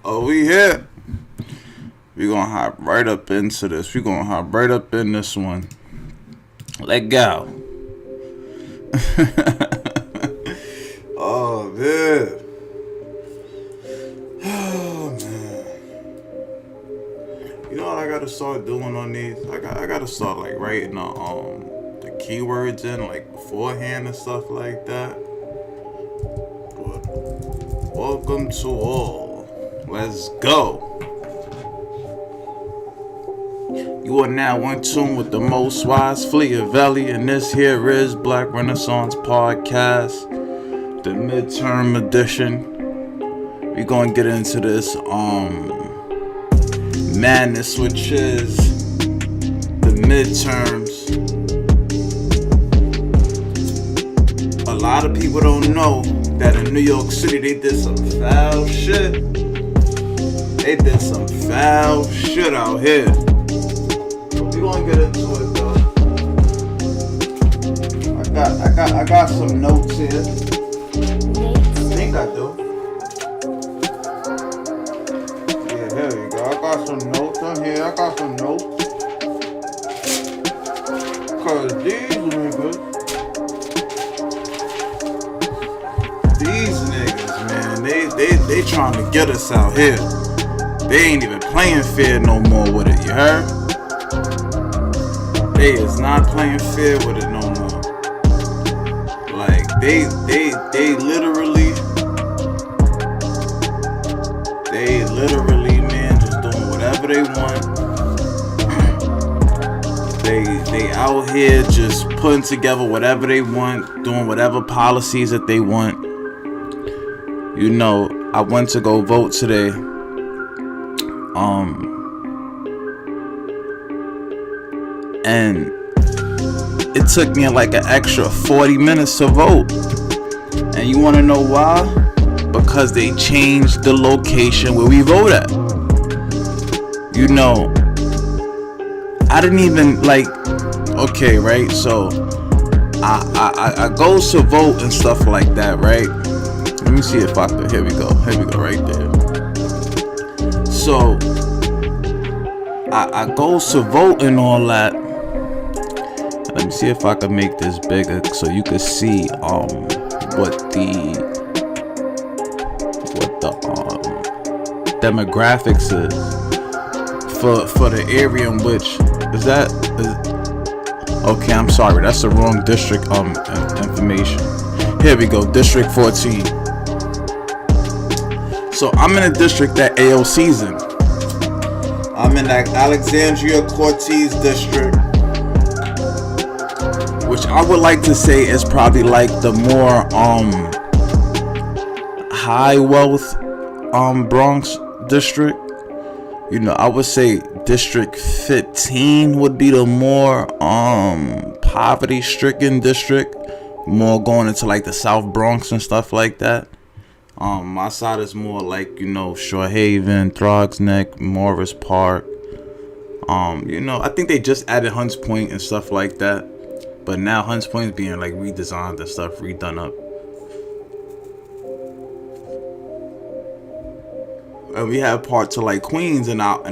Oh, we here. We gonna hop right up into this. We gonna hop right up in this one. Let go. Oh man. Oh man. You know what I gotta start doing on these? I gotta start like writing the keywords in like beforehand and stuff like that. But welcome to all. Let's go. You are now in tune with the most wise Fleezus, and this here is Black Renaissance Podcast, the midterm edition. We're gonna get into this madness, which is the midterms. A lot of people don't know that in New York City they did some foul shit. They did some foul shit out here. We gonna get into it though. I got some notes here. I think I do. Yeah, here we go. I got some notes on here. I got some notes. Cause these niggas, man, they trying to get us out here. They ain't even playing fair no more with it, you heard? They is not playing fair with it no more. Like they literally, man, just doing whatever they want. They out here just putting together whatever they want, doing whatever policies that they want. You know, I went to go vote today. And it took me like an extra 40 minutes to vote. And you want to know why? Because they changed the location where we vote at. You know, I didn't even like, okay, right? So I go to vote and stuff like that, right? Let me see if I could, here we go right there. So I go to vote and all that. Let me see if I can make this bigger so you can see what the demographics is for the area in which is that. Okay, I'm sorry, that's the wrong district information. Here we go, District 14. So I'm in a district that AOC's in. I'm in that Alexandria Cortez district, which I would like to say is probably like the more high wealth Bronx district. You know, I would say District 15 would be the more poverty stricken district, more going into like the South Bronx and stuff like that. My side is more like, you know, Shore Haven, Throgs Neck, Morris Park. You know, I think they just added Hunts Point and stuff like that. But now Hunts Point is being like redesigned and stuff, redone up. And we have parts of like Queens in our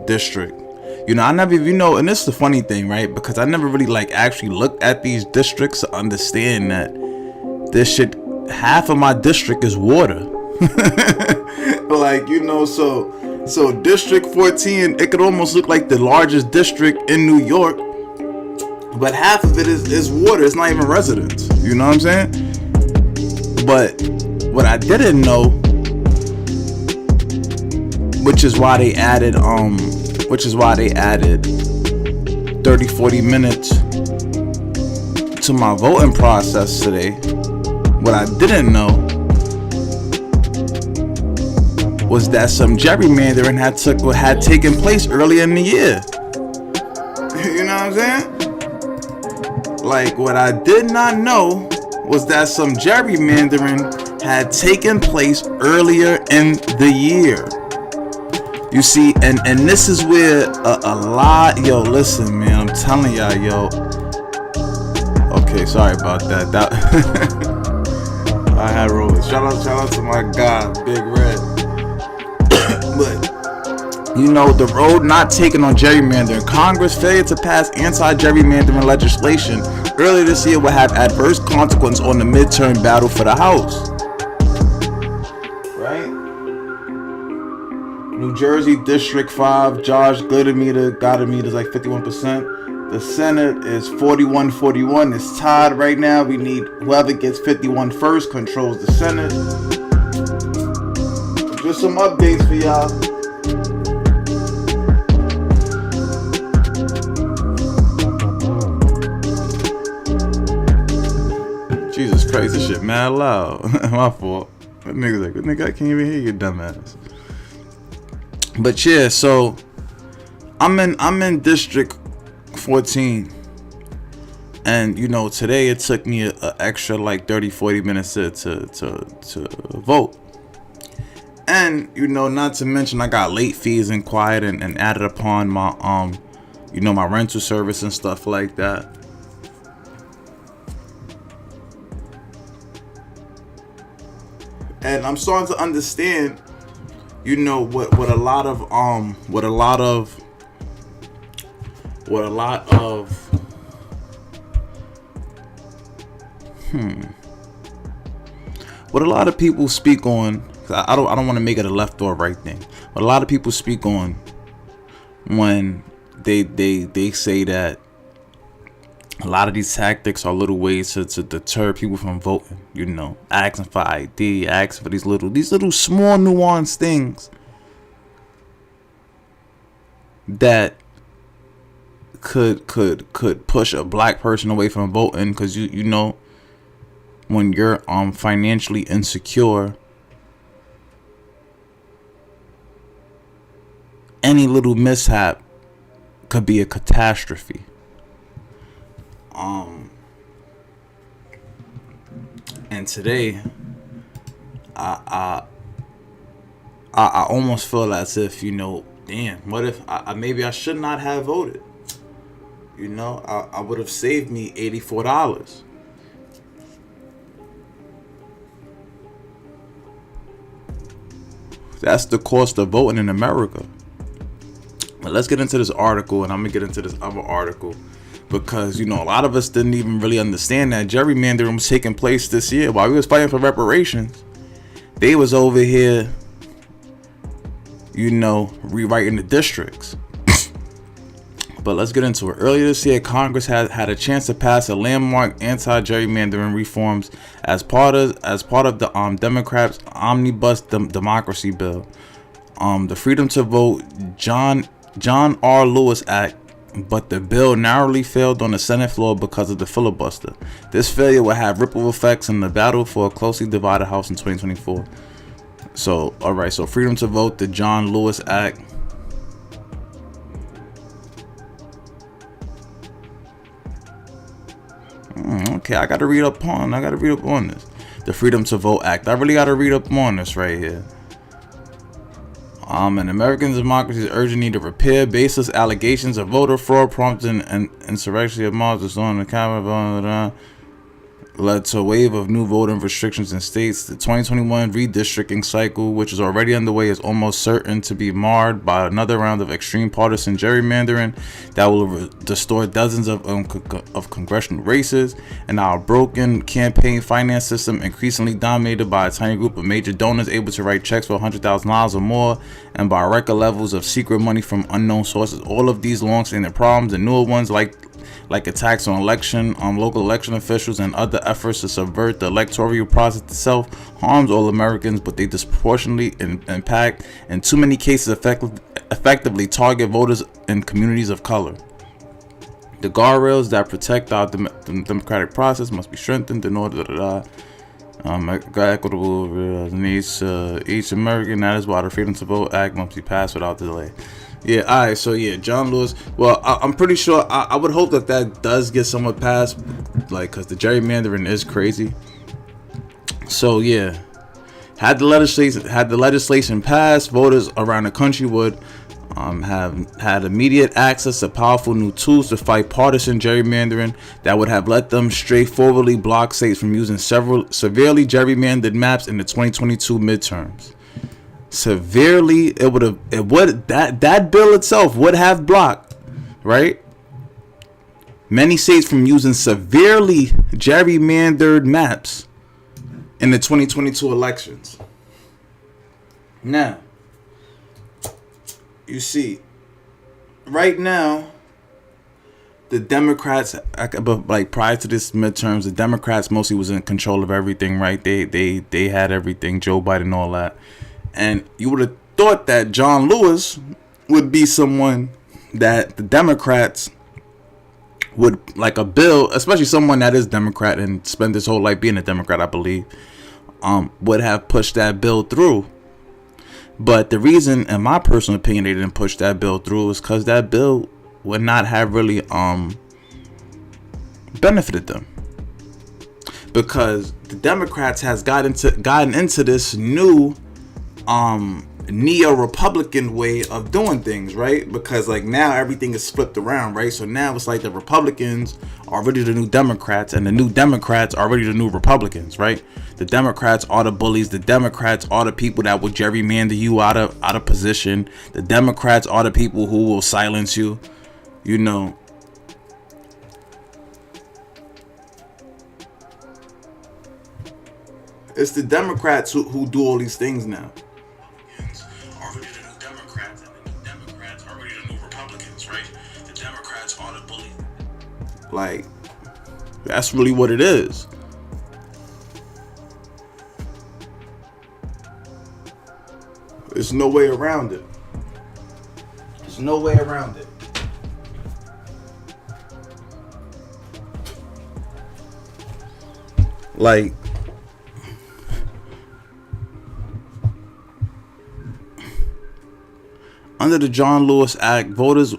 district. You know, I never, you know, and this is the funny thing, right? Because I never really like actually looked at these districts to understand that this shit, half of my district is water. Like, you know, so District 14, it could almost look like the largest district in New York, but half of it is water. It's not even residents. You know what I'm saying? But what I didn't know, which is why they added 30-40 minutes to my voting process today. What I didn't know was that some gerrymandering had taken place earlier in the year. You know what I'm saying? Like, what I did not know was that some gerrymandering had taken place earlier in the year. You see, and this is where a lot, yo, listen, man, I'm telling y'all, yo. Okay, sorry about that. I had rollers. Shout out to my guy, Big Red. But, you know, the road not taken on gerrymandering. Congress failure to pass anti-gerrymandering legislation earlier this year will have adverse consequences on the midterm battle for the House. Right? New Jersey District 5, Josh Goodmeter is like 51%. The Senate is 41-41. It's tied right now. We need whoever gets 51 first controls the Senate. Just some updates for y'all. Jesus Christ, this shit mad loud. My fault. That nigga's like, nigga, I can't even hear you, dumbass. But yeah, so I'm in District 14, and you know, today it took me an extra like 30-40 minutes to vote. And you know, not to mention I got late fees inquired and added upon my you know, my rental service and stuff like that. And I'm starting to understand, you know, what a lot of what a lot of people speak on. I don't want to make it a left or right thing, but a lot of people speak on when they say that a lot of these tactics are little ways to deter people from voting. You know, asking for ID, asking for these little small nuanced things that could push a black person away from voting, because you know, when you're financially insecure, any little mishap could be a catastrophe. And today I almost feel as if, you know, damn, what if maybe I should not have voted? You know, I would have saved me $84. That's the cost of voting in America. But let's get into this article, and I'm gonna get into this other article, because, you know, a lot of us didn't even really understand that gerrymandering was taking place this year while we was fighting for reparations. They was over here, you know, rewriting the districts. But let's get into it. Earlier this year, Congress had a chance to pass a landmark anti-gerrymandering reforms as part of the Democrats' omnibus democracy bill, the Freedom to Vote John R. Lewis Act. But the bill narrowly failed on the Senate floor because of the filibuster. This failure will have ripple effects in the battle for a closely divided House in 2024. So, all right. So, Freedom to Vote, the John Lewis Act. Okay, I gotta read up on this. The Freedom to Vote Act. I really gotta read up on this right here. And American democracy is urging need to repair baseless allegations of voter fraud, prompting and insurrection of marches on the camera, led to a wave of new voting restrictions in states. The 2021 redistricting cycle, which is already underway, is almost certain to be marred by another round of extreme partisan gerrymandering that will distort dozens of congressional races, and our broken campaign finance system, increasingly dominated by a tiny group of major donors able to write checks for $100,000 or more, and by record levels of secret money from unknown sources. All of these long-standing problems and newer ones, like attacks on local election officials and other efforts to subvert the electoral process itself, harms all Americans, but they disproportionately impact, in too many cases, effectively target voters in communities of color. The guardrails that protect our democratic process must be strengthened in order to equitable needs each American. That is why the Freedom to Vote Act must be passed without delay. Yeah, all right. So yeah, John Lewis. Well, I'm pretty sure. I would hope that does get somewhat passed, like, because the gerrymandering is crazy. So yeah, had the legislation passed, voters around the country would have had immediate access to powerful new tools to fight partisan gerrymandering that would have let them straightforwardly block states from using several severely gerrymandered maps in the 2022 midterms. severely, that bill itself would have blocked, right, many states from using severely gerrymandered maps in the 2022 elections. Now, you see, right now, the Democrats, like prior to this midterms, the Democrats mostly was in control of everything, right? They had everything, Joe Biden, all that. And you would have thought that John Lewis would be someone that the Democrats would, like a bill, especially someone that is Democrat and spent his whole life being a Democrat, I believe, would have pushed that bill through. But the reason, in my personal opinion, they didn't push that bill through is because that bill would not have really benefited them, because the Democrats has gotten into this new neo-Republican way of doing things, right? Because like now everything is flipped around, right? So now it's like the Republicans are really the new Democrats, and the new Democrats are really the new Republicans, right? The Democrats are the bullies. The Democrats are the people that will gerrymander you out of position. The Democrats are the people who will silence you. You know, it's the Democrats who do all these things now. Are really the new Democrats, and the new Democrats are really the new Republicans, right? The Democrats are the bully. Like, that's really what it is. There's no way around it. There's no way around it. Like, under the John Lewis Act, voters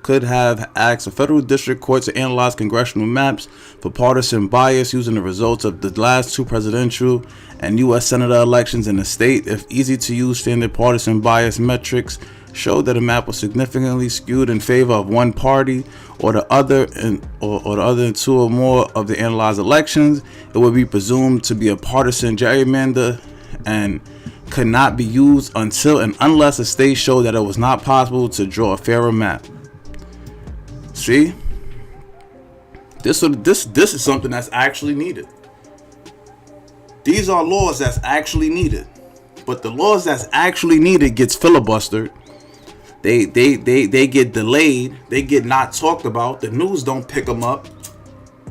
could have asked a federal district court to analyze congressional maps for partisan bias using the results of the last two presidential and U.S. Senator elections in the state if easy-to-use standard partisan bias metrics showed that a map was significantly skewed in favor of one party or the other in two or more of the analyzed elections. It would be presumed to be a partisan gerrymander and could not be used until and unless a state showed that it was not possible to draw a fairer map. See, this is something that's actually needed. These are laws that's actually needed, but the laws that's actually needed gets filibustered. They get delayed. They get not talked about. The news don't pick them up.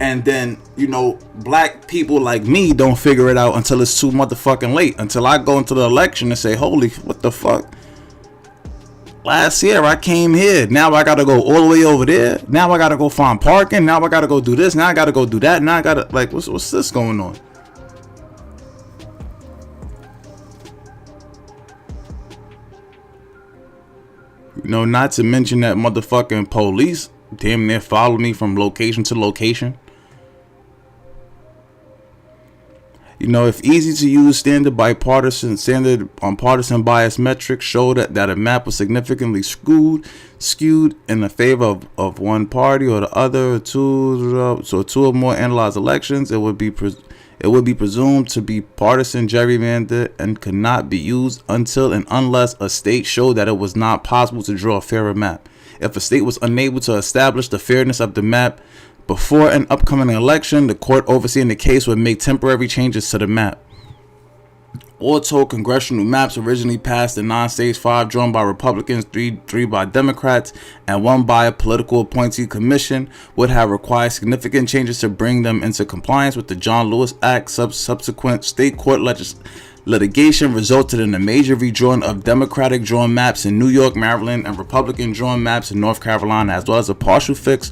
And then, you know, black people like me don't figure it out until it's too motherfucking late. Until I go into the election and say, holy, what the fuck? Last year I came here. Now I gotta go all the way over there. Now I gotta go find parking. Now I gotta go do this. Now I gotta go do that. Now I gotta, like, what's this going on? You know, not to mention that motherfucking police damn near follow me from location to location. You know, if easy to use standard partisan bias metrics showed that a map was significantly skewed in the favor of one party or the other, two or more analyzed elections, it would be presumed to be partisan gerrymander and could not be used until and unless a state showed that it was not possible to draw a fairer map. If a state was unable to establish the fairness of the map before an upcoming election, the court overseeing the case would make temporary changes to the map. All told, congressional maps originally passed in 9 states, 5 drawn by Republicans, 3 by Democrats, and 1 by a political appointee commission, would have required significant changes to bring them into compliance with the John Lewis Act. Subsequent state court litigation resulted in a major redrawing of Democratic drawn maps in New York, Maryland, and Republican drawn maps in North Carolina, as well as a partial fix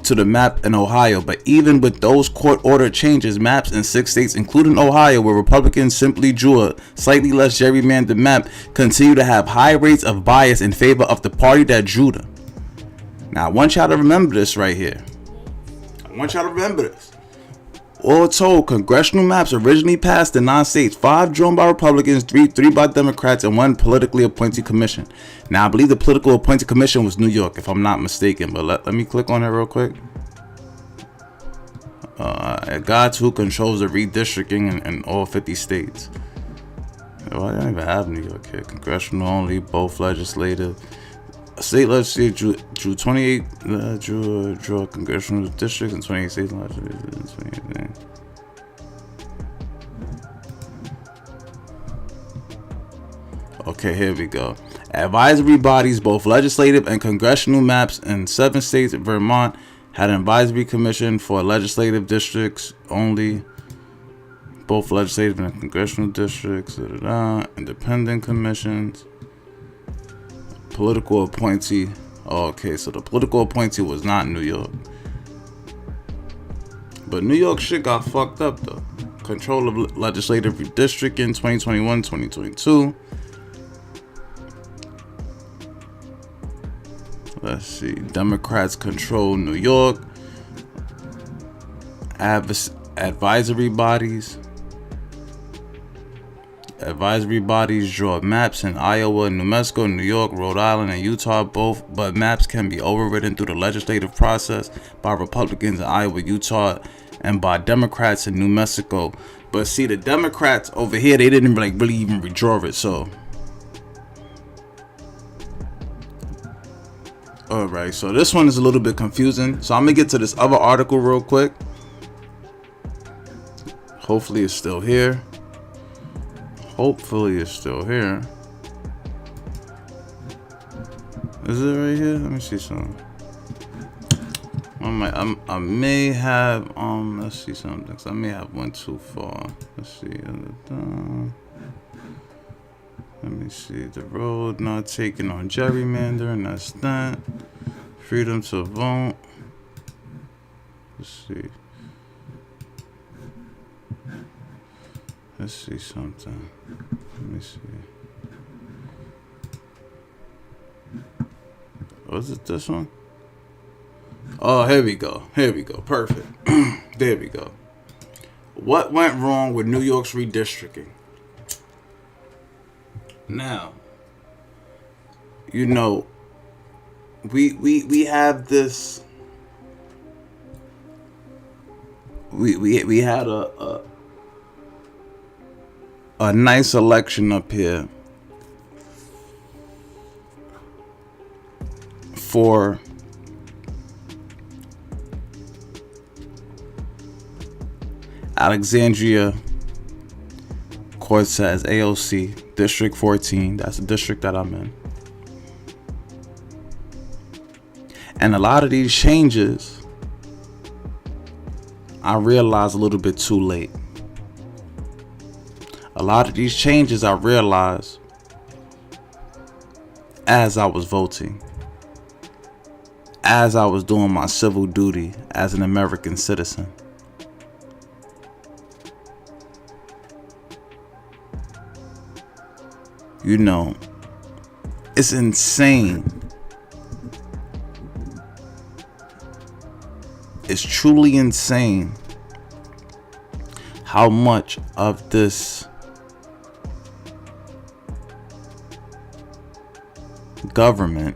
to the map in Ohio. But even with those court-ordered changes, maps in 6 states, including Ohio, where Republicans simply drew a slightly less gerrymandered map, continue to have high rates of bias in favor of the party that drew them. Now, I want y'all to remember this right here. I want y'all to remember this. All told, congressional maps originally passed in 9 states, 5 drawn by Republicans, 3 by Democrats, and 1 politically appointed commission. Now, I believe the political appointed commission was New York, if I'm not mistaken, but let me click on it real quick. God's who controls the redistricting in all 50 states. Oh, I don't even have New York here. Congressional only, both legislative. State legislature drew 28 drew congressional districts and 28 state legislatures. Okay, here we go. Advisory bodies, both legislative and congressional maps in 7 states. Vermont had an advisory commission for legislative districts only. Both legislative and congressional districts. Independent commissions. Political appointee. Oh, okay, so the political appointee was not New York. But New York shit got fucked up though. Control of legislative redistricting 2021-2022. Let's see. Democrats control New York. Advisory bodies. Advisory bodies draw maps in Iowa, New Mexico, New York, Rhode Island, and Utah both, but maps can be overridden through the legislative process by Republicans in Iowa, Utah, and by Democrats in New Mexico. But see, the Democrats over here, they didn't really even redraw it, so. Alright, so this one is a little bit confusing. So I'm gonna get to this other article real quick. Hopefully it's still here. Hopefully it's still here. Is it right here? Let me see something. I may have let's see something. I may have went too far. Let's see. Let me see. The road not taken on gerrymandering. That's that. Freedom to vote. Let's see. Let's see something. Let me see. Was it this one? Oh, here we go. Here we go. Perfect. There we go. What went wrong with New York's redistricting? Now, you know, we have this. We had a nice election up here for Alexandria Cortez, AOC, District 14. That's the district that I'm in. And a lot of these changes, I realized a little bit too late. A lot of these changes I realized as I was voting, as I was doing my civil duty as an American citizen. You know, it's insane. It's truly insane how much of this government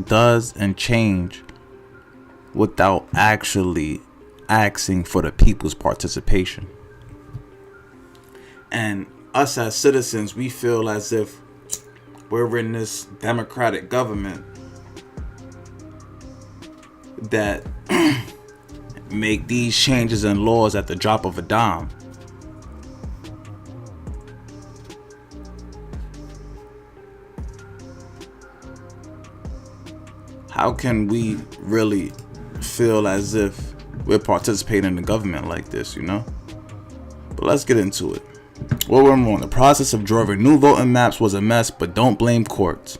does and change without actually asking for the people's participation. And us as citizens, we feel as if we're in this democratic government that make these changes in laws at the drop of a dime. How can we really feel as if we're participating in the government like this, you know? But let's get into it. What went wrong? The process of drawing new voting maps was a mess, but don't blame courts.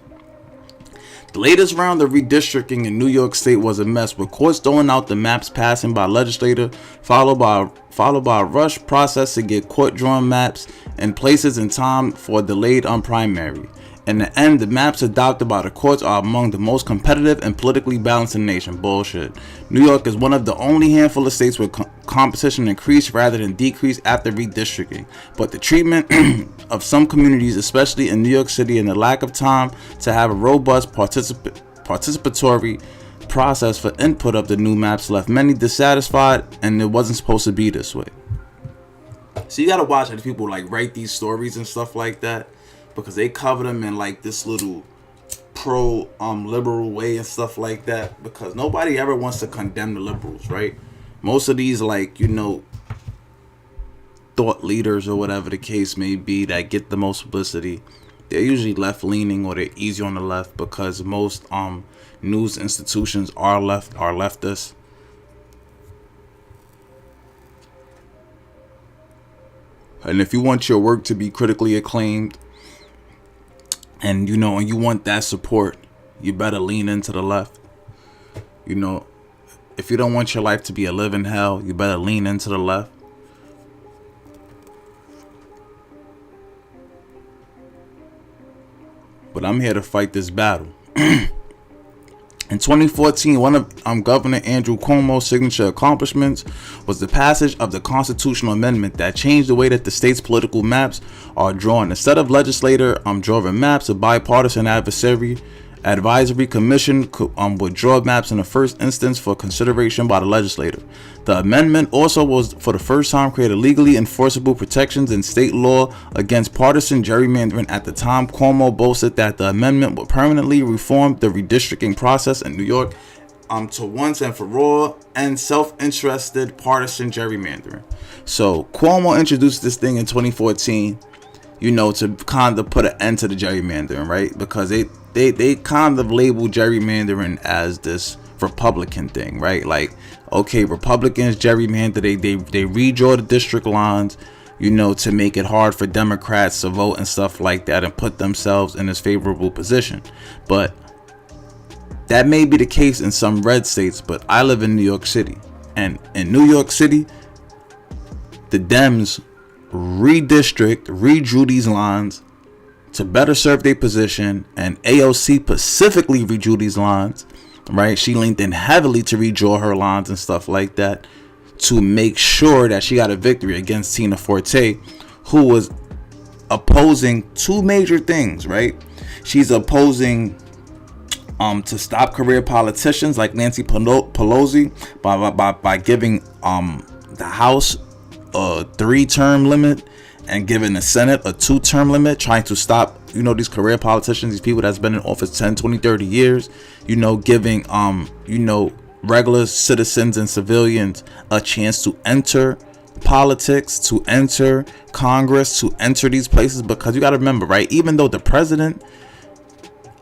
The latest round of redistricting in New York State was a mess, with courts throwing out the maps passing by legislature, followed by a rush process to get court-drawn maps in places in time for a delayed primary. In the end, the maps adopted by the courts are among the most competitive and politically balanced in the nation. Bullshit. New York is one of the only handful of states where competition increased rather than decreased after redistricting. But the treatment of some communities, especially in New York City, and the lack of time to have a robust participatory process for input of the new maps left many dissatisfied, and it wasn't supposed to be this way. So you gotta watch how people like write these stories and stuff like that, because they cover them in like this little pro liberal way and stuff like that, because nobody ever wants to condemn the liberals, right? Most of these, like, you know, thought leaders or whatever the case may be that get the most publicity, they're usually left leaning, or they're easy on the left, because most news institutions are leftist. And if you want your work to be critically acclaimed, and you know, and you want that support, you better lean into the left. You know, if you don't want your life to be a living hell, you better lean into the left. But I'm here to fight this battle. In 2014, one of Governor Andrew Cuomo's signature accomplishments was the passage of the constitutional amendment that changed the way that the state's political maps are drawn. Instead of legislator drawing maps, a bipartisan advisory commission would draw maps in the first instance for consideration by the legislator. The amendment also was, for the first time, created legally enforceable protections in state law against partisan gerrymandering. At the time, Cuomo boasted that the amendment would permanently reform the redistricting process in New York to once and for all end self-interested partisan gerrymandering. So Cuomo introduced this thing in 2014, you know, to kind of put an end to the gerrymandering, right? Because they kind of label gerrymandering as this Republican thing, right? Like, okay, Republicans gerrymander, they redraw the district lines, you know, to make it hard for Democrats to vote and stuff like that, and put themselves in this favorable position. But that may be the case in some red states, but I live in New York City, and in New York City, the Dems redrew these lines to better serve their position, and AOC specifically redrew these lines, right? She leaned in heavily to redraw her lines and stuff like that to make sure that she got a victory against Tina Forte, who was opposing two major things, right? She's opposing to stop career politicians like Nancy Pelosi by giving the House a 3-term limit, and giving the Senate a 2-term limit, trying to stop, you know, these career politicians, these people that's been in office 10, 20, 30 years, you know, giving, you know, regular citizens and civilians a chance to enter politics, to enter Congress, to enter these places. Because you got to remember, right, even though the president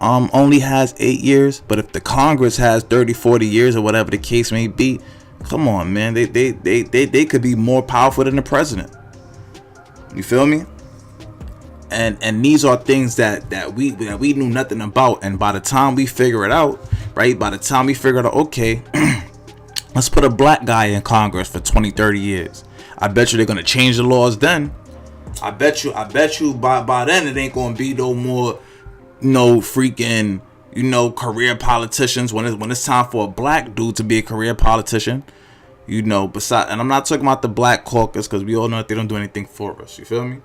only has 8 years, but if the Congress has 30, 40 years or whatever the case may be, come on, man, they could be more powerful than the president. You feel me? And these are things that we knew nothing about. And by the time we figure it out, right? By the time we figure out, okay, let's put a black guy in Congress for 20, 30 years. I bet you they're gonna change the laws then. I bet you by then it ain't gonna be no more freaking, you know, career politicians when it's time for a black dude to be a career politician. You know, besides, and I'm not talking about the Black Caucus, because we all know that they don't do anything for us. You feel me?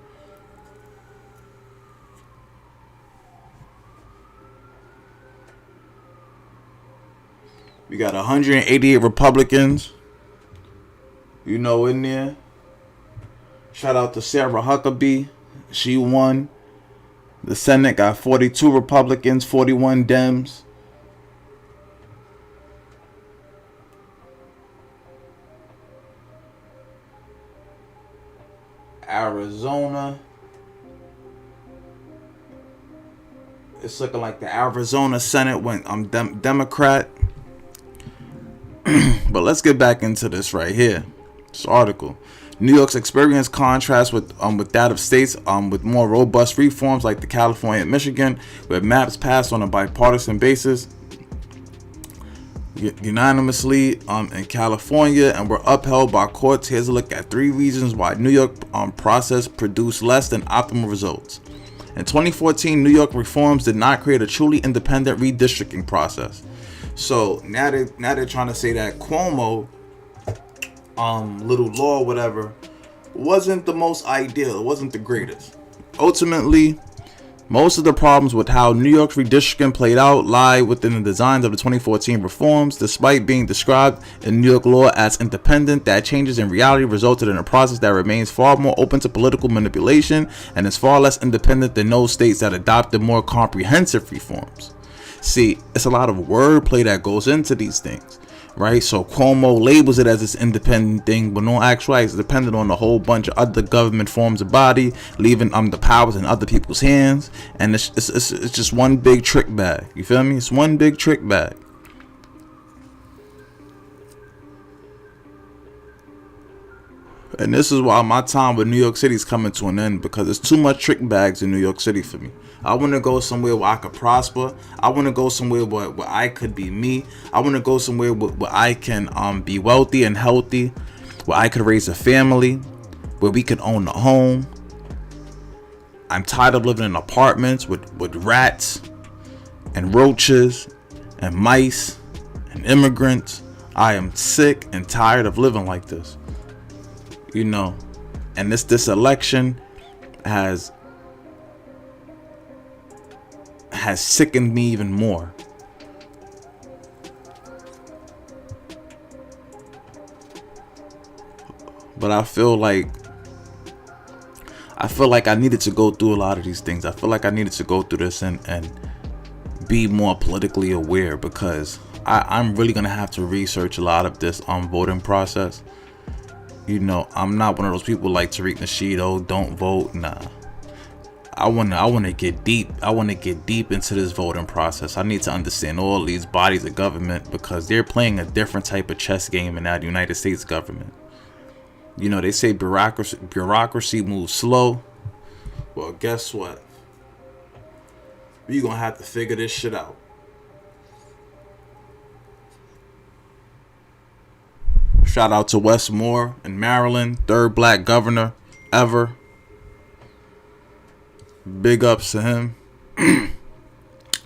We got 188 Republicans, you know, in there. Shout out to Sarah Huckabee. She won. The Senate got 42 Republicans, 41 Dems. Arizona, it's looking like the Arizona Senate went Democrat. But let's get back into this right here. This article. New York's experience contrasts with that of states with more robust reforms like the California and Michigan, where maps passed on a bipartisan basis unanimously in California and were upheld by courts. Here's a look at 3 reasons why New York process produced less than optimal results. In 2014, New York reforms did not create a truly independent redistricting process. So now they're trying to say that Cuomo little law, whatever, wasn't the most ideal. It wasn't the greatest. Ultimately, Most of the problems with how New York's redistricting played out lie within the designs of the 2014 reforms. Despite being described in New York law as independent, that changes in reality resulted in a process that remains far more open to political manipulation and is far less independent than those states that adopted more comprehensive reforms. See, it's a lot of wordplay that goes into these things, right? So Cuomo labels it as this independent thing, but no, actually it's dependent on a whole bunch of other government forms of body, leaving the powers in other people's hands, and it's just one big trick bag. You feel me? It's one big trick bag. And this is why my time with New York City is coming to an end, because there's too much trick bags in New York City for me. I want to go somewhere where I could prosper. I want to go somewhere where I could be me. I want to go somewhere where I can be wealthy and healthy, where I could raise a family, where we could own a home. I'm tired of living in apartments with rats and roaches and mice and immigrants. I am sick and tired of living like this. You know, and this election has sickened me even more. But I feel like I needed to go through a lot of these things. I feel like I needed to go through this and be more politically aware, because I'm really gonna have to research a lot of this voting process. You know, I'm not one of those people like Tariq Nasheed, oh, don't vote. Nah. I wanna get deep. I wanna get deep into this voting process. I need to understand all these bodies of government, because they're playing a different type of chess game in that United States government. You know, they say bureaucracy moves slow. Well, guess what? We're gonna have to figure this shit out. Shout out to Wes Moore in Maryland, third black governor ever. Big ups to him.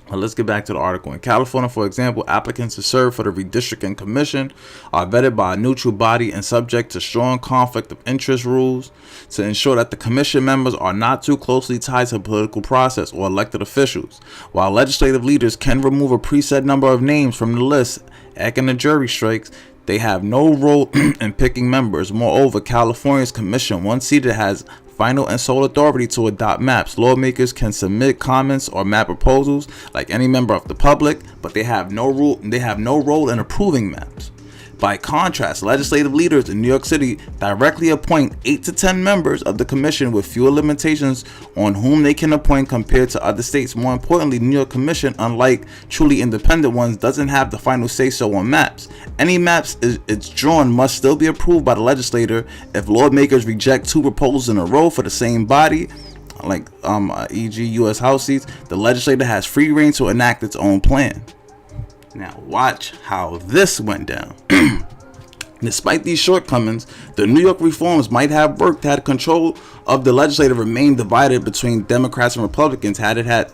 Well, let's get back to the article. In California, for example, applicants to serve for the Redistricting Commission are vetted by a neutral body and subject to strong conflict of interest rules to ensure that the commission members are not too closely tied to the political process or elected officials. While legislative leaders can remove a preset number of names from the list, acting the jury strikes, they have no role in picking members. Moreover, California's commission, once seated, has final and sole authority to adopt maps. Lawmakers can submit comments or map proposals like any member of the public, but they have no role in approving maps. By contrast, legislative leaders in New York City directly appoint 8 to 10 members of the commission, with fewer limitations on whom they can appoint compared to other states. More importantly, the New York Commission, unlike truly independent ones, doesn't have the final say-so on maps. Any maps it's drawn must still be approved by the legislator. If lawmakers reject 2 proposals in a row for the same body, like e.g. U.S. House seats, the legislature has free reign to enact its own plan. Now watch how this went down. Despite these shortcomings, the New York reforms might have worked had control of the legislature remained divided between Democrats and Republicans, had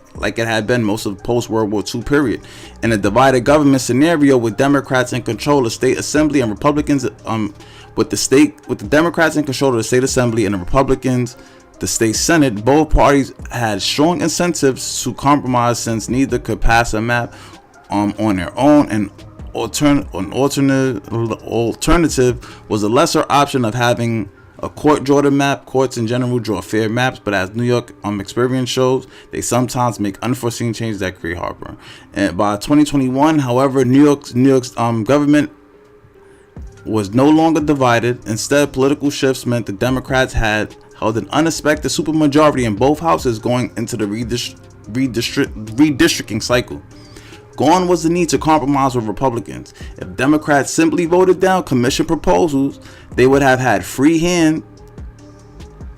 been most of the post-World War II period. In a divided government scenario with Democrats in control of the state assembly and Republicans with the Democrats in control of the state assembly and the Republicans the state senate, both parties had strong incentives to compromise, since neither could pass a map on their own. An alternative was the lesser option of having a court draw the map. Courts in general draw fair maps, but as New York experience shows, they sometimes make unforeseen changes that create heartburn. And by 2021, however, New York's government was no longer divided. Instead, political shifts meant the Democrats had held an unexpected supermajority in both houses going into the redistricting cycle. Gone was the need to compromise with Republicans. If Democrats simply voted down commission proposals, they would have had free hand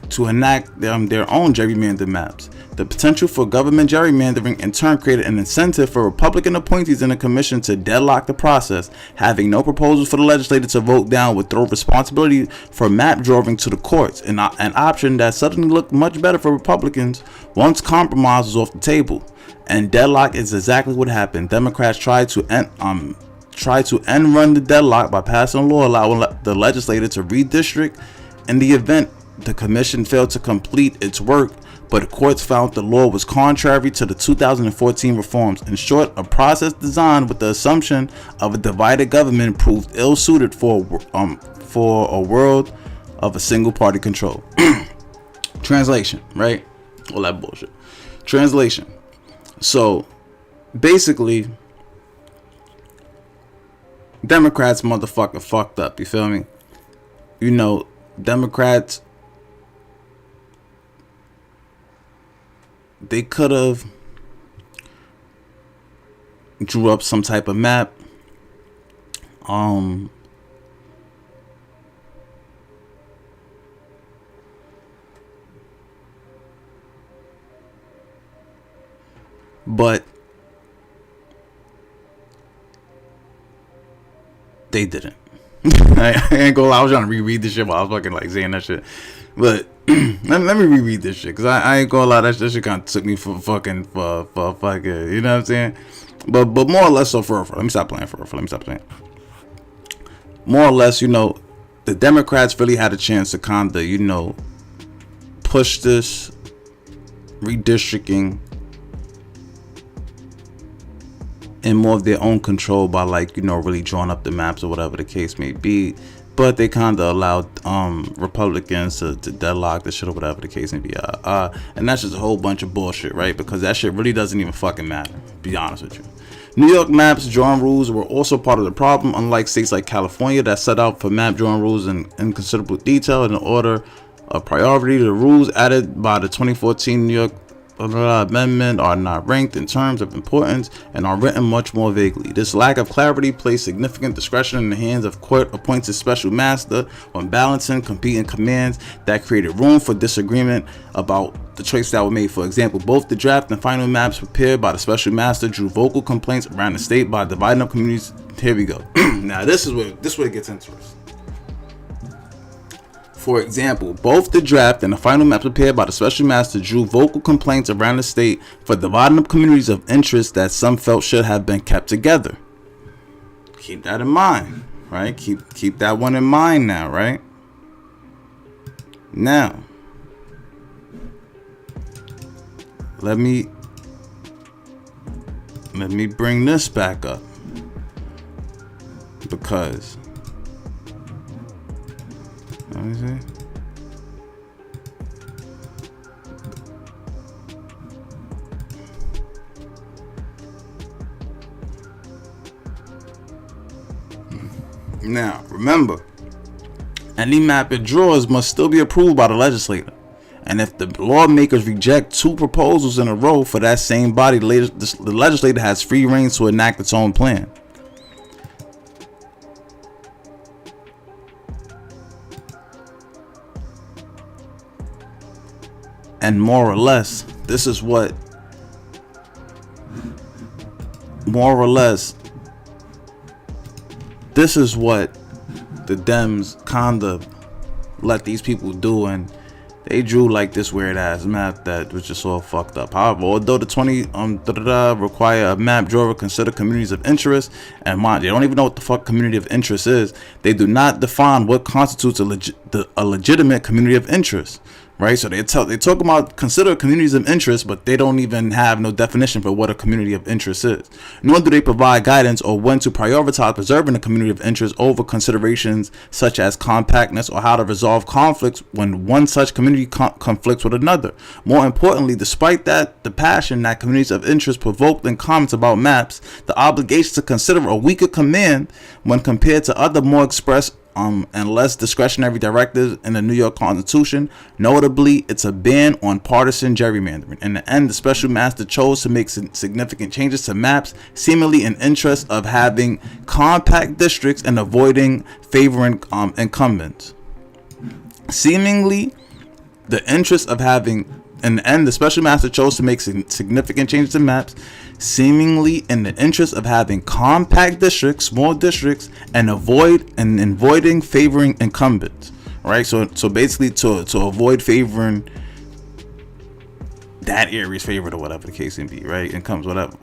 to enact their own gerrymandered maps. The potential for government gerrymandering in turn created an incentive for Republican appointees in the commission to deadlock the process. Having no proposals for the legislature to vote down would throw responsibility for map drawing to the courts, an option that suddenly looked much better for Republicans once compromise was off the table. And deadlock is exactly what happened. Democrats tried to end run the deadlock by passing a law allowing the legislature to redistrict in the event the commission failed to complete its work, but the courts found the law was contrary to the 2014 reforms. In short, a process designed with the assumption of a divided government proved ill-suited for a world of a single-party control. Translation, right? All that bullshit. Translation. So, basically, Democrats motherfucking fucked up, you feel me? You know, Democrats, they could have drew up some type of map. But they didn't. I ain't gonna lie, I was trying to reread this shit while I was fucking like saying that shit. But let me reread this shit, cause I ain't gonna lie, that shit kind of took me for fucking, you know what I'm saying? But more or less, so for let me stop playing. More or less, you know, the Democrats really had a chance to kind of, you know, push this redistricting in more of their own control by, like, you know, really drawing up the maps or whatever the case may be. But they kind of allowed Republicans to deadlock the shit or whatever the case may be. And that's just a whole bunch of bullshit, right? Because that shit really doesn't even fucking matter, to be honest with you. New York maps drawing rules were also part of the problem, unlike states like California that set out for map drawing rules in considerable detail in order of priority. The rules added by the 2014 New York amendment are not ranked in terms of importance and are written much more vaguely. This lack of clarity placed significant discretion in the hands of court-appointed special master when balancing competing commands that created room for disagreement about the choices that were made. For example, both the draft and final maps prepared by the special master drew vocal complaints around the state by dividing up communities. Here we go. Now this is where it gets interesting. For example, both the draft and the final maps prepared by the special master drew vocal complaints around the state for dividing up communities of interest that some felt should have been kept together. Keep that in mind, right? Keep that one in mind now, right? Now, let me bring this back up, because let me see. Now, remember, any map it draws must still be approved by the legislature. And if the lawmakers reject two proposals in a row for that same body, the legislature has free reign to enact its own plan. And more or less, this is what the Dems kinda let these people do, and they drew like this weird ass map that was just all fucked up. However, although the 20 require a map drawer consider communities of interest, and mind, they don't even know what the fuck community of interest is. They do not define what constitutes a legitimate community of interest. Right, so they talk about consider communities of interest, but they don't even have no definition for what a community of interest is. Nor do they provide guidance or when to prioritize preserving a community of interest over considerations such as compactness or how to resolve conflicts when one such community conflicts with another. More importantly, despite that, the passion that communities of interest provoked in comments about maps, the obligation to consider a weaker command when compared to other more expressed and less discretionary directives in the New York Constitution. Notably, it's a ban on partisan gerrymandering. In the end, the special master chose to make significant changes to maps, seemingly in interest of having compact districts and avoiding favoring incumbents. Seemingly, the interest of having, in the end, the special master chose to make significant changes to maps, seemingly in the interest of having compact districts, small districts, and avoiding favoring incumbents. Right, so basically to avoid favoring that area's favorite or whatever the case may be, right? Incomes, whatever.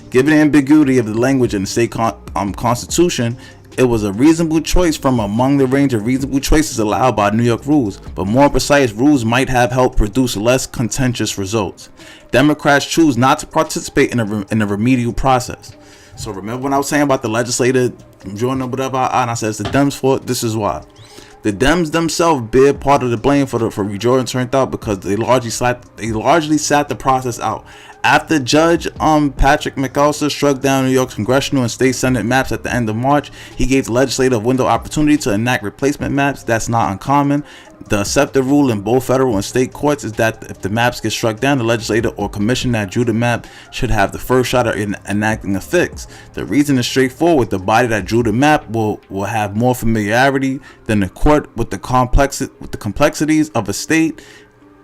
Given the ambiguity of the language in the state constitution, It was a reasonable choice from among the range of reasonable choices allowed by New York rules, but more precise rules might have helped produce less contentious results. Democrats choose not to participate in a remedial process. So remember when I was saying about the legislative joining whatever, and I said it's the Dems' fault? This is why. The Dems themselves bear part of the blame for redrawing turned out, because they largely sat the process out. After Judge Patrick McAllister struck down New York's congressional and state senate maps at the end of March, he gave the legislature a window opportunity to enact replacement maps. That's not uncommon. The accepted rule in both federal and state courts is that if the maps get struck down, the legislator or commission that drew the map should have the first shot at enacting a fix. The reason is straightforward. The body that drew the map will have more familiarity than the court with the complexities of a state,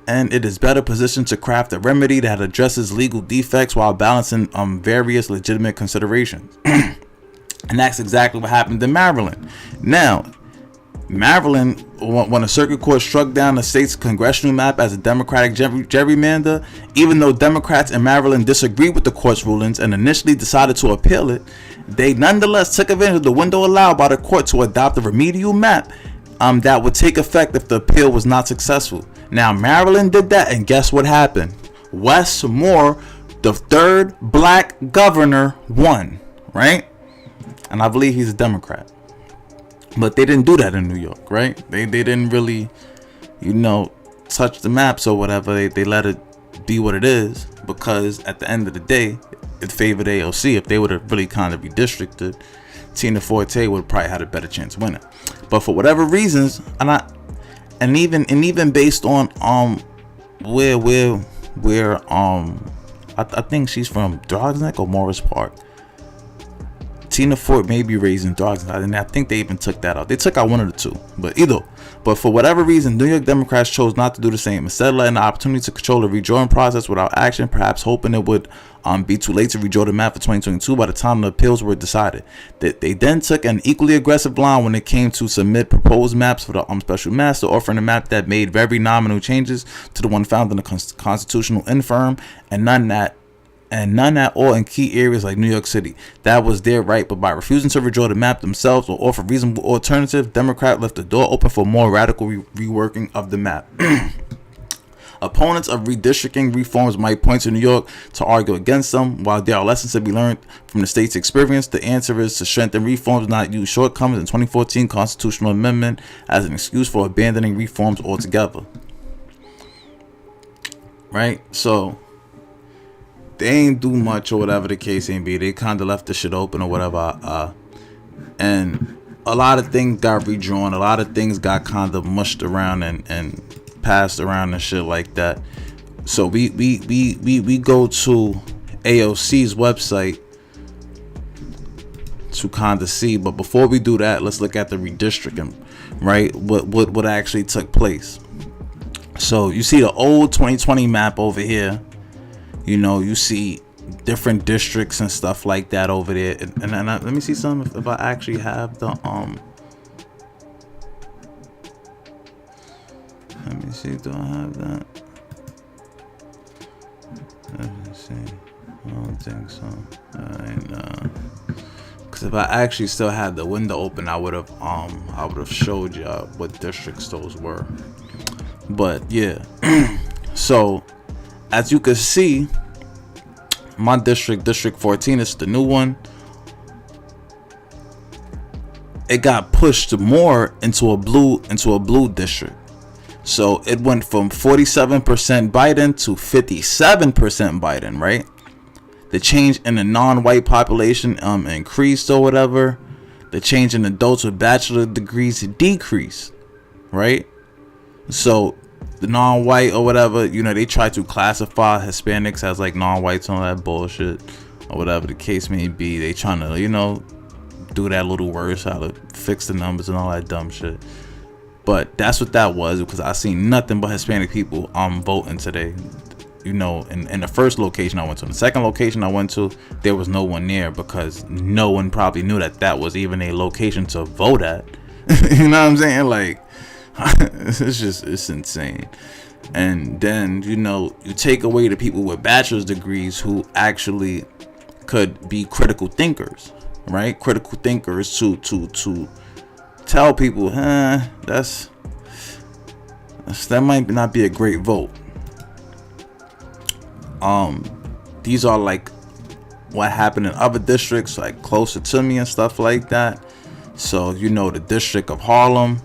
and it is better positioned to craft a remedy that addresses legal defects while balancing various legitimate considerations. And that's exactly what happened in Maryland. Now, Maryland, when a circuit court struck down the state's congressional map as a Democratic gerrymander, even though Democrats in Maryland disagreed with the court's rulings and initially decided to appeal it, they nonetheless took advantage of the window allowed by the court to adopt a remedial map that would take effect if the appeal was not successful. Now, Maryland did that, and guess what happened? Wes Moore, the third black governor, won, right? And I believe he's a Democrat. But they didn't do that in New York, right? They didn't really, touch the maps or whatever. They let it be what it is, because at the end of the day, it favored AOC. If they would have really kind of redistricted, Tina Forte would have probably had a better chance of winning. But for whatever reasons, and even based on where I think she's from Drags Neck or Morris Park. Tina Ford may be raised in Drags Neck, and I think they even took that out. They took out one of the two, but for whatever reason, New York Democrats chose not to do the same. Instead of letting the opportunity to control the redrawing process without action, perhaps hoping it would be too late to redraw the map for 2022 by the time the appeals were decided. They then took an equally aggressive line when it came to submit proposed maps for the special master, offering a map that made very nominal changes to the one found in the constitutional infirm, and none at all in key areas like New York City. That was their right, but by refusing to redraw the map themselves or offer reasonable alternatives, Democrats left the door open for more radical reworking of the map. Opponents of redistricting reforms might point to New York to argue against them. While there are lessons to be learned from the state's experience, the answer is to strengthen reforms, not use shortcomings in 2014 constitutional amendment as an excuse for abandoning reforms altogether. Right? So they ain't do much or whatever the case may be. They kind of left the shit open or whatever. And a lot of things got redrawn. A lot of things got kind of mushed around and passed around and shit like that. So we go to AOC's website to kind of see. But before we do that, let's look at the redistricting, right? What actually took place. So you see the old 2020 map over here. You see different districts and stuff like that over there. And let me see some if I actually have the let me see, do I have that? Let me see. I don't think so. Because if I actually still had the window open, I would have showed y'all what districts those were. But yeah. So as you can see, my district 14 is the new one. It got pushed more into a blue district. So it went from 47% Biden to 57% Biden, right? The change in the non-white population increased or whatever. The change in adults with bachelor degrees decreased, right? So the non-white or whatever, they try to classify Hispanics as like non-whites and all that bullshit or whatever the case may be. They trying to, do that little worse, how to fix the numbers and all that dumb shit. But that's what that was, because I seen nothing but Hispanic people voting today. In the first location I went to. In the second location I went to, there was no one there, because no one probably knew that was even a location to vote at. You know what I'm saying? Like, it's insane. And then you take away the people with bachelor's degrees who actually could be critical thinkers, right? Critical thinkers to tell people, that might not be a great vote. These are like what happened in other districts, like closer to me and stuff like that. So, you know, the district of Harlem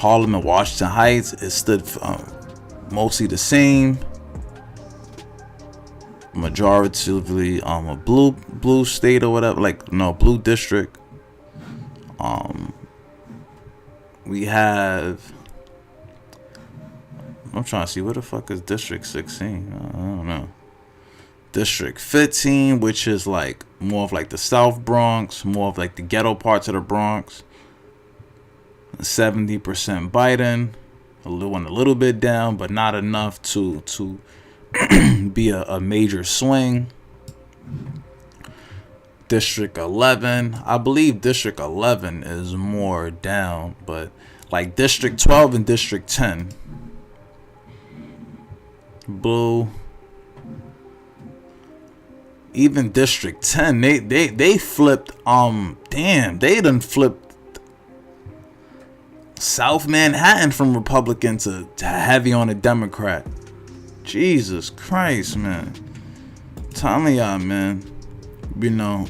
and Washington Heights, it stood mostly the same. Majoritively a blue state or whatever, like no blue district. We have, I'm trying to see where the fuck is District 16. I don't know. District 15, which is like more of like the South Bronx, more of like the ghetto parts of the Bronx. 70% Biden, a little bit down, but not enough to be a major swing. District 11, I believe District 11 is more down, but like District 12 and District 10, blue. Even District 10, they flipped. They done flipped South Manhattan from Republican to heavy on a Democrat. Jesus Christ, man. Telling y'all, man. You know,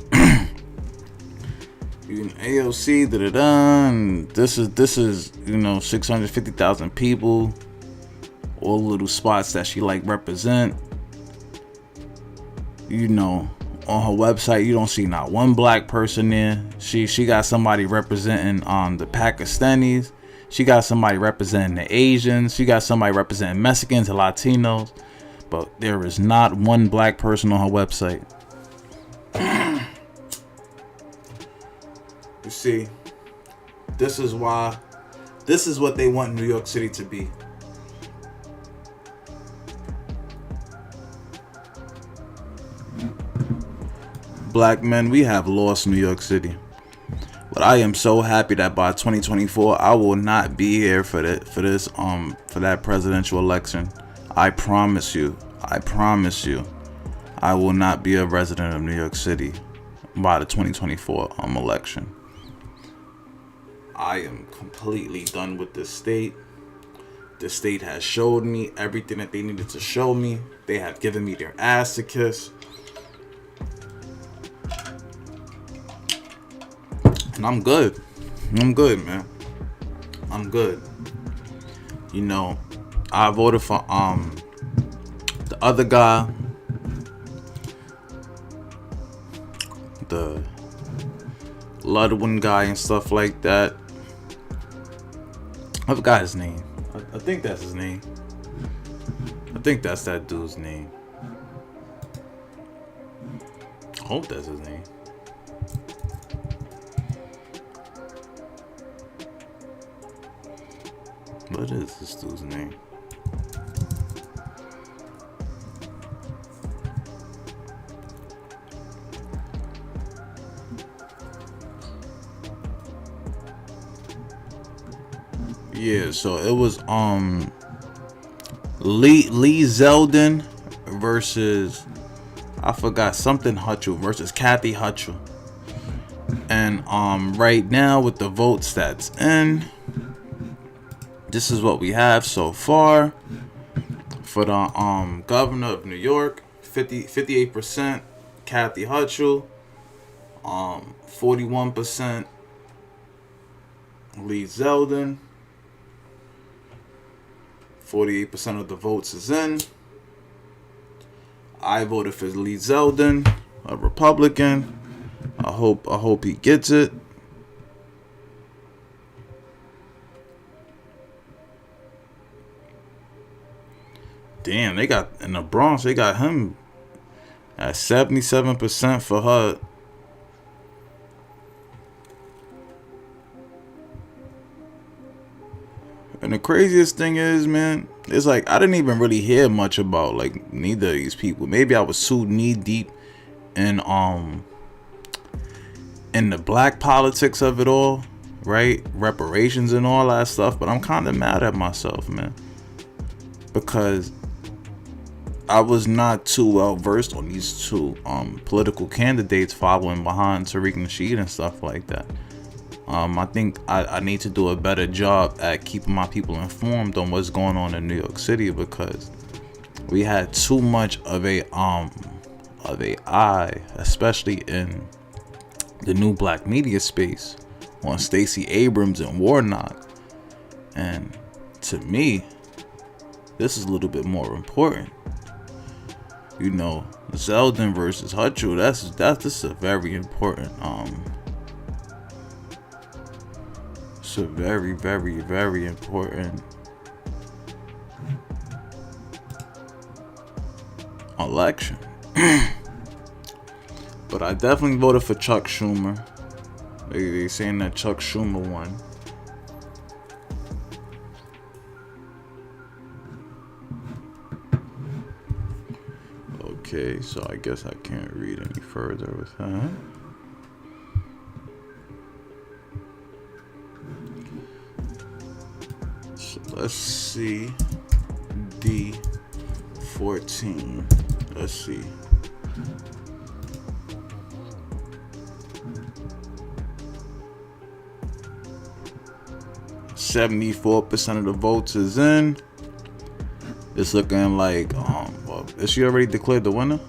AOC, and this is, you know, 650,000 people, all little spots that she like represent. You know, on her website, you don't see not one black person there. She got somebody representing the Pakistanis. She got somebody representing the Asians. She got somebody representing Mexicans and Latinos. But there is not one black person on her website. You see, this is what they want New York City to be. Black men, we have lost New York City. But I am so happy that by 2024 I will not be here for that presidential election. I promise you. I will not be a resident of New York City by the 2024 election. I am completely done with this state. The state has showed me everything that they needed to show me. They have given me their ass to kiss. And I'm good, man. I'm good. You know, I voted for the other guy, the Ludwin guy and stuff like that. I forgot his name. I think that's his name. I think that's that dude's name. I hope that's his name. What is this dude's name? Yeah, so it was Lee Zeldin versus, I forgot, something Hutchell versus Kathy Hutchell. And right now with the votes that's in, this is what we have so far. For the governor of New York, 58% Kathy Hutchell, 41% Lee Zeldin. 48% of the votes is in. I voted for Lee Zeldin, a Republican. I hope he gets it. Damn, they got in the Bronx, they got him at 77% for her. And the craziest thing is, man, it's like I didn't even really hear much about like neither of these people. Maybe I was too knee deep in the black politics of it all, right? Reparations and all that stuff. But I'm kind of mad at myself, man, because I was not too well versed on these two political candidates following behind Tariq Nasheed and stuff like that. I think I need to do a better job at keeping my people informed on what's going on in New York City, because we had too much of a eye, especially in the new black media space, on Stacey Abrams and Warnock. And to me, this is a little bit more important. You know, Zeldin versus Hutchell, this is a very important it's a very, very, very important election. But I definitely voted for Chuck Schumer. They saying that Chuck Schumer won. Okay, so I guess I can't read any further with that. So let's see. D14. Let's see. %74% of the votes is in. It's looking like well, is she already declared the winner?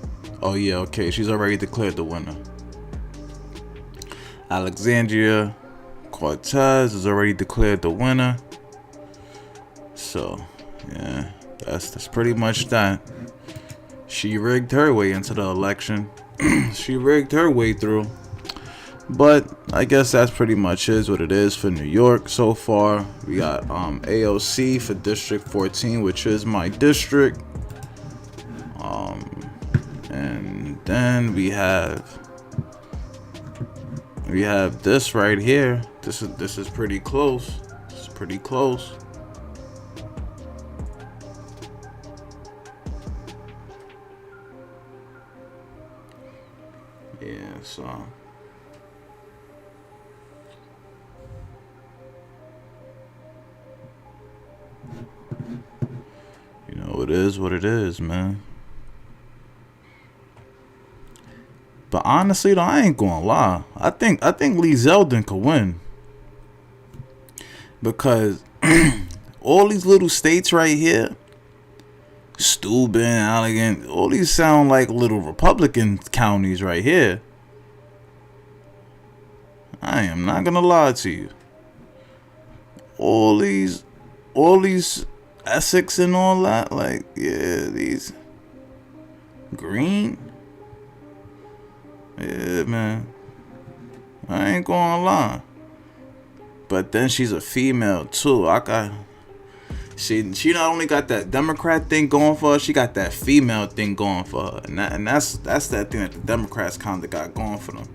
Oh yeah, okay, she's already declared the winner. Alexandria Cortez is already declared the winner. So yeah, that's pretty much that. She rigged her way into the election. She rigged her way through. But I guess that's pretty much is what it is for New York so far. We got AOC for District 14, which is my district. And then we have this right here. This is pretty close. This is pretty close. Yeah, so you know, it is what it is, man. But honestly, though, I ain't gonna lie. I think Lee Zeldin could win, because all these little states right here, Steuben, Allegan, all these sound like little Republican counties right here. I am not gonna lie to you. All these Essex and all that, like, yeah, these Green. Yeah, man. I ain't gonna lie. But then she's a female too. She not only got that Democrat thing going for her, she got that female thing going for her. And that's that thing that the Democrats kinda got going for them.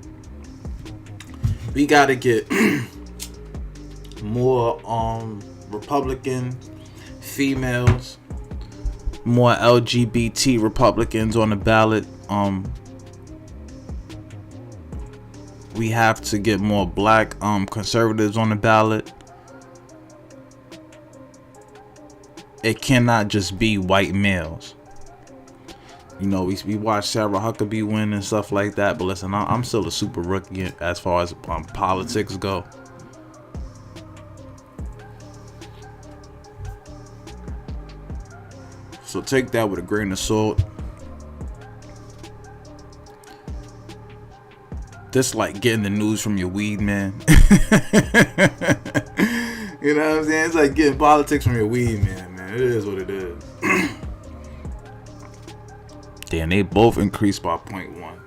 We gotta get more Republican females, more LGBT Republicans on the ballot. We have to get more black conservatives on the ballot. It cannot just be white males. You know, we watched Sarah Huckabee win and stuff like that. But listen, I'm still a super rookie as far as politics go. So take that with a grain of salt. This like getting the news from your weed man. You know what I'm saying? It's like getting politics from your weed man, man. It is what it is. Damn, they both increased by 0.1.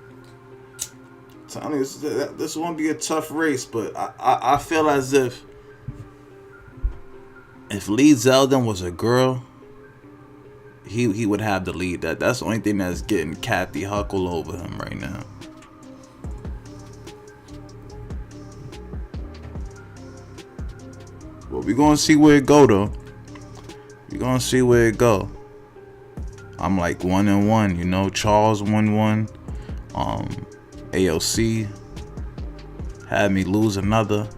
Tell me, this won't be a tough race, but I feel as if Lee Zeldin was a girl, he would have the lead. That's the only thing that's getting Kathy Huckle over him right now. But we're gonna see where it go though. We're gonna see where it go. I'm like 1-1, you know. Charles 1-1. AOC had me lose another.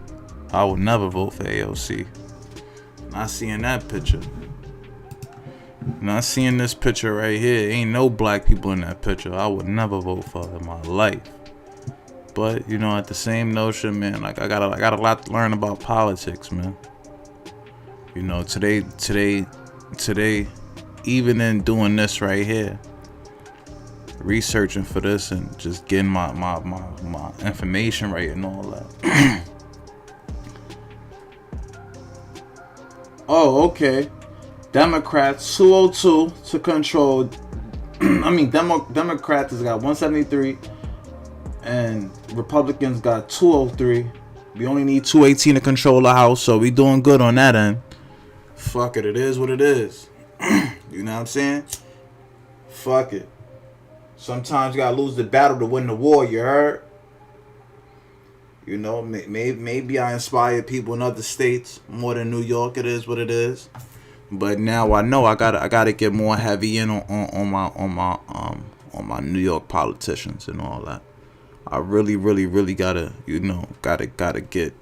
I would never vote for AOC. Not seeing that picture. Not seeing this picture right here. Ain't no black people in that picture. I would never vote for in my life. But you know, at the same notion, man, like I got a lot to learn about politics, man. You know, today, even in doing this right here, researching for this and just getting my information right and all that. Oh, okay. Democrats 202 to control. I mean, Democrats has got 173, and Republicans got 203. We only need 218 to control the House, so we doing good on that end. Fuck it, it is what it is. You know what I'm saying? Fuck it. Sometimes you gotta lose the battle to win the war, you heard? You know, maybe I inspire people in other states more than New York. It is what it is. But now I know I gotta get more heavy in on my New York politicians and all that. I really gotta, you know, gotta get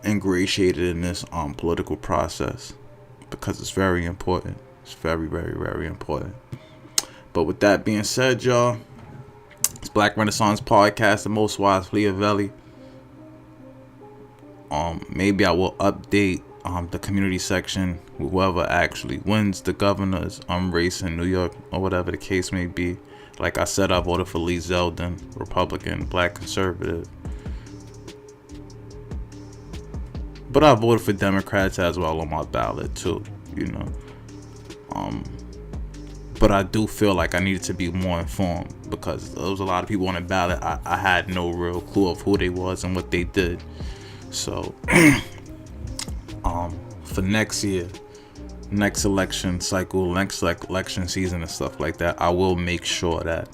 ingratiated in this political process, because it's very important. It's very important. But with that being said, y'all, it's Black Renaissance Podcast, the most wise Fleezus. Maybe I will update the community section, whoever actually wins the governor's race in New York, or whatever the case may be. Like I said, I voted for Lee Zeldin, Republican, black conservative. But I voted for Democrats as well on my ballot too, you know. But I do feel like I needed to be more informed, because there was a lot of people on the ballot I had no real clue of who they was and what they did. So for next year, next election cycle, next election season and stuff like that, I will make sure that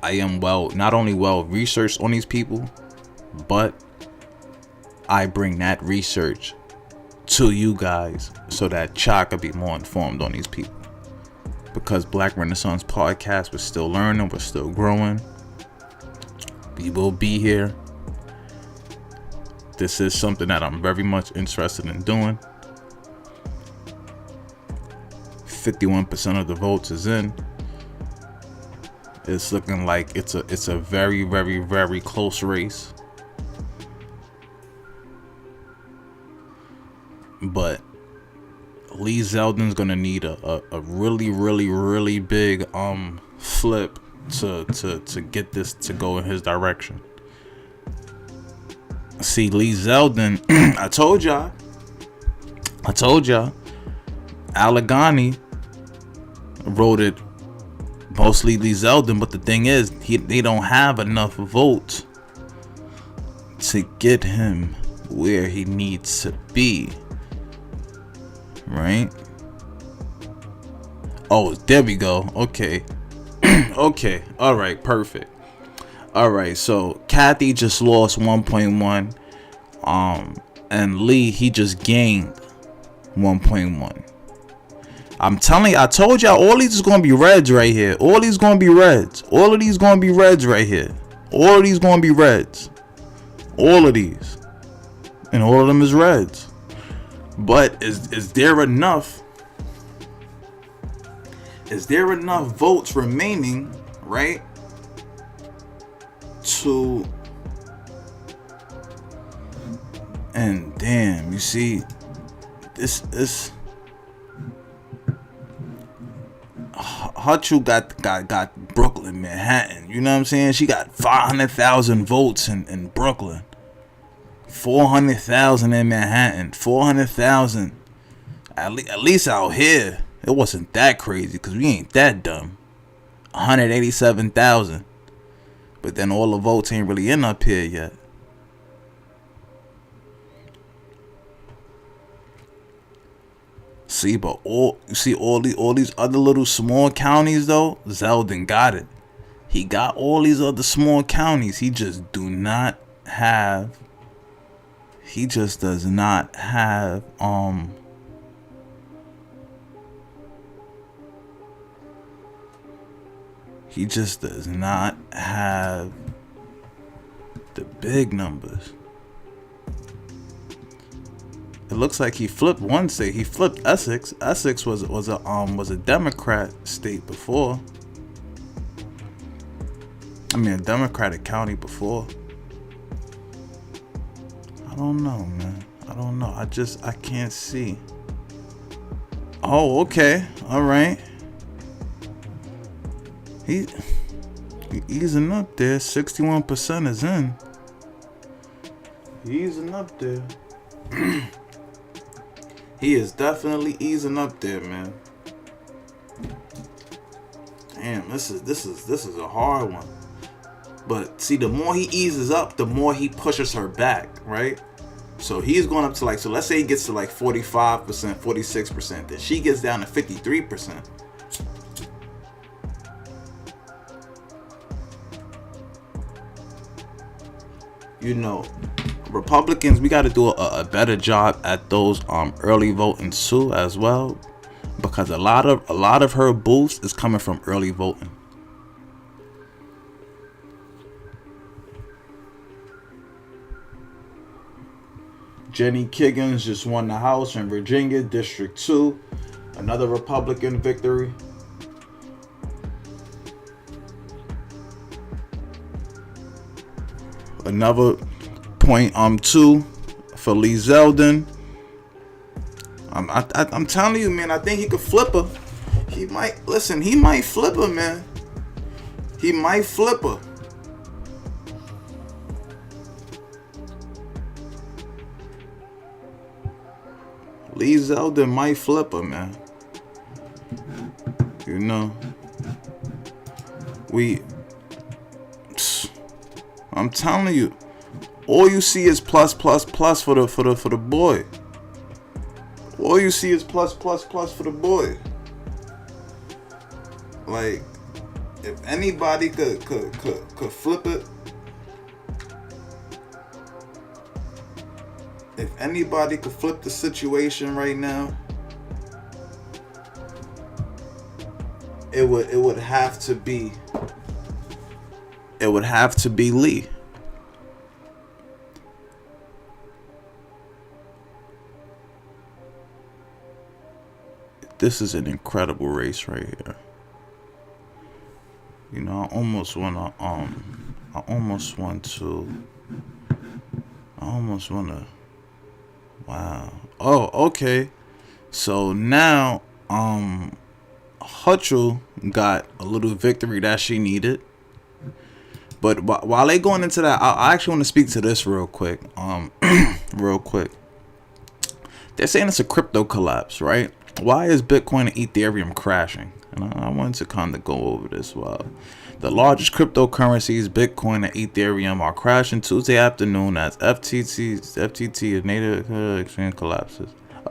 I am not only well researched on these people, but I bring that research to you guys so that y'all could be more informed on these people. Because Black Renaissance Podcast, we're still learning, we're still growing. We will be here. This is something that I'm very much interested in doing. 51% of the votes is in. It's looking like it's a very close race. But Lee Zeldin's gonna need a really big flip to get this to go in his direction. See, Lee Zeldin, I told y'all, Allegheny voted mostly Lee Zeldin, but the thing is, they don't have enough votes to get him where he needs to be. Right? Oh, there we go. Okay. Okay. All right. Perfect. All right. So Kathy just lost 1.1. And Lee, he just gained 1.1. I'm telling you, I told y'all, all these is gonna be reds right here. All these gonna be reds. All of these gonna be reds right here. All of these gonna be reds. All of these. And all of them is reds. But is there enough? Is there enough votes remaining, right? And damn, you see, this Hutchell got Brooklyn, Manhattan. You know what I'm saying? She got 500,000 votes in Brooklyn. 400,000 in Manhattan, 400,000 at least out here. It wasn't that crazy because we ain't that dumb. 187,000, but then all the votes ain't really in up here yet. See, but all these other little small counties though, Zeldin got it. He got all these other small counties. He just does not have. He just does not have the big numbers. It looks like he flipped one state. He flipped Essex. Essex was a Democrat state before. I mean, a Democratic county before. I don't know, man. I don't know. I can't see. Oh, okay. All right. He easing up there. 61% is in. He easing up there. He is definitely easing up there, man. Damn, this is a hard one. But see, the more he eases up, the more he pushes her back, right? So he's going up to like, so let's say he gets to like 45%, 46%. Then she gets down to 53%. You know, Republicans, we got to do a better job at those early voting too as well, because a lot of her boost is coming from early voting. Jenny Kiggins just won the House in Virginia, District 2. Another Republican victory. Another point 2 for Lee Zeldin. I'm telling you, man, I think he could flip her. He might flip her, man. He might flip her. Lee Zeldin might flip her, man. You know, I'm telling you, all you see is plus for the boy. All you see is plus for the boy. Like, if anybody could flip it, if anybody could flip the situation right now, it would have to be Lee. This is an incredible race right here. You know, I almost want to. Wow. Oh, okay. So now, Hutchell got a little victory that she needed. But while they going into that, I actually want to speak to this real quick. Real quick. They're saying it's a crypto collapse, right? Why is Bitcoin and Ethereum crashing? And I wanted to kind of go over this. Well, the largest cryptocurrencies, Bitcoin and Ethereum, are crashing Tuesday afternoon as FTT, native exchange collapses.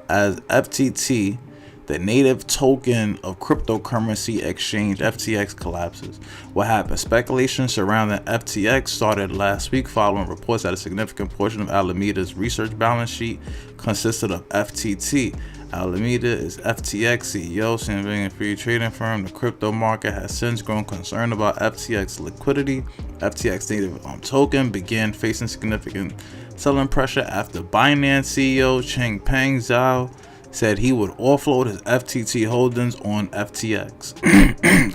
As FTT, the native token of cryptocurrency exchange FTX collapses. What happened? Speculation surrounding FTX started last week following reports that a significant portion of Alameda's research balance sheet consisted of FTT. Alameda is FTX CEO, saying being a free trading firm. The crypto market has since grown concerned about FTX liquidity. FTX native token began facing significant selling pressure after Binance CEO Changpeng Zhao said he would offload his FTT holdings on FTX.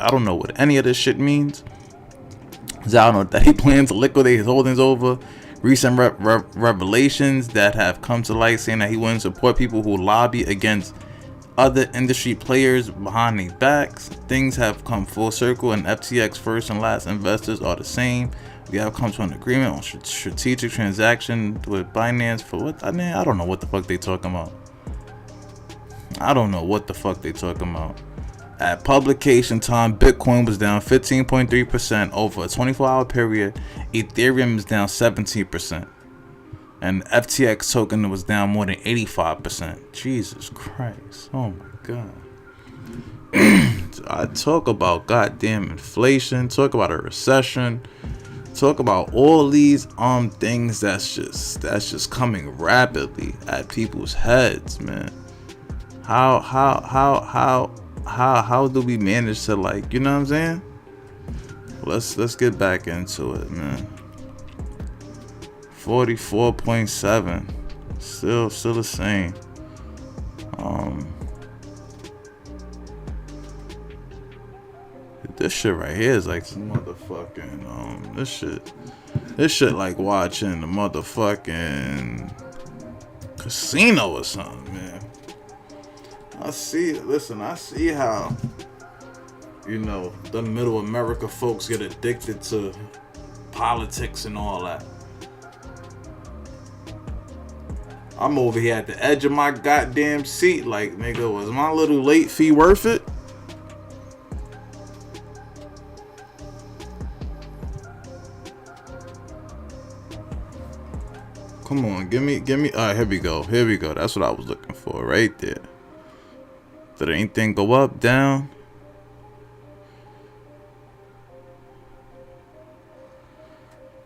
I don't know what any of this shit means. Zhao knows that he plans to liquidate his holdings over recent revelations that have come to light, saying that he wouldn't support people who lobby against other industry players behind their backs. Things have come full circle, and FTX first and last investors are the same. We have come to an agreement on strategic transaction with Binance for what? I don't know what the fuck they talking about. At publication time, Bitcoin was down 15.3% over a 24-hour period. Ethereum is down 17%. And FTX token was down more than 85%. Jesus Christ. Oh my God. I talk about goddamn inflation, talk about a recession, talk about all these things that's just coming rapidly at people's heads, man. How do we manage to, like, you know what I'm saying? Let's get back into it, man. 44.7. Still the same. This shit right here is like some motherfucking this shit like watching the motherfucking casino or something, man. I see how, you know, the middle America folks get addicted to politics and all that. I'm over here at the edge of my goddamn seat like, nigga, was my little late fee worth it? Come on, give me. Alright, here we go. That's what I was looking for right there. Did anything go up, down?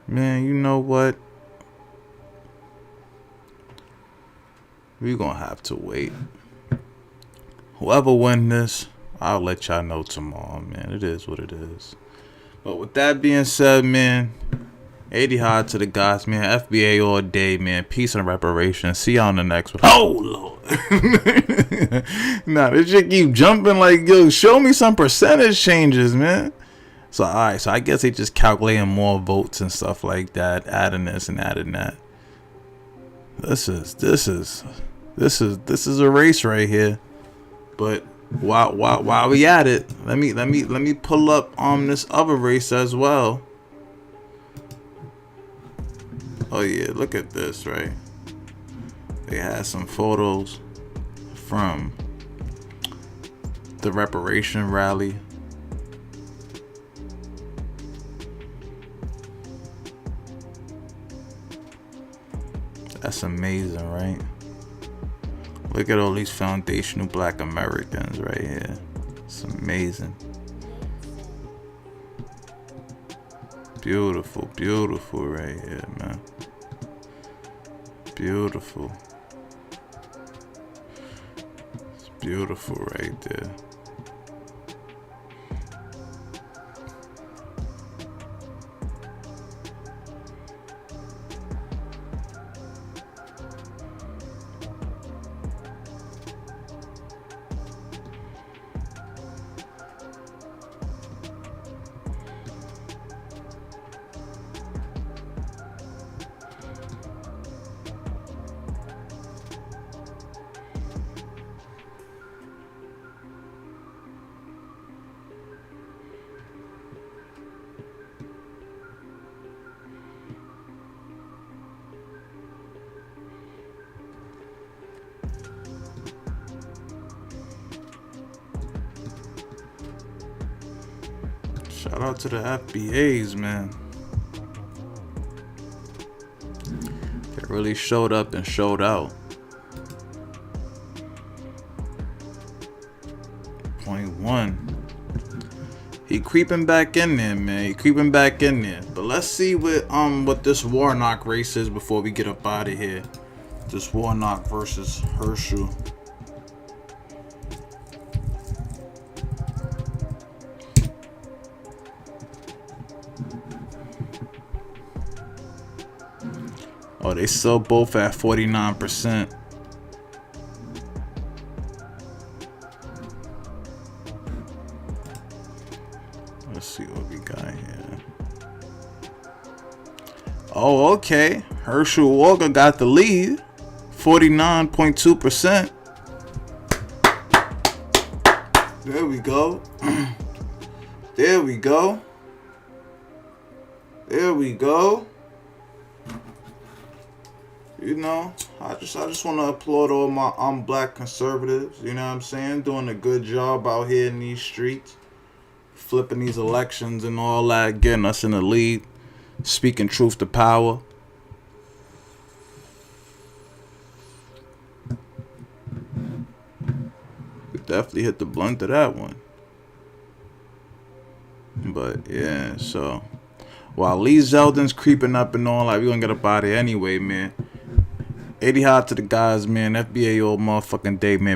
Man, you know what? We gonna have to wait. Whoever win this, I'll let y'all know tomorrow, man. It is what it is. But with that being said, man, 80 hard to the gods, man. FBA all day, man. Peace and reparations. See y'all on the next one. Oh, Lord. Nah, this shit keep jumping like, yo, show me some percentage changes, man. So, alright. So, I guess they just calculating more votes and stuff like that. Adding this and adding that. This is a race right here. But while we at it, let me pull up on this other race as well. Oh yeah, look at this, right? They had some photos from the reparation rally. That's amazing, right? Look at all these foundational Black Americans right here. It's amazing. Beautiful, beautiful right here, man. Beautiful. It's beautiful right there. Shout out to the FBAs, man. They really showed up and showed out. 0.1. He creeping back in there, man. He creeping back in there. But let's see what this Warnock race is before we get up out of here. This Warnock versus Herschel. Oh, they still both at 49%. Let's see what we got here. Oh, okay. Herschel Walker got the lead. 49.2%. There we go. There we go. There we go. You know, I just want to applaud all my Black conservatives, you know what I'm saying? Doing a good job out here in these streets. Flipping these elections and all that, getting us in the lead. Speaking truth to power. We definitely hit the blunt of that one. But yeah, so while Lee Zeldin's creeping up and all that, we're gonna get up out of here anyway, man. 80 hot to the guys, man. FBA all motherfucking day, man.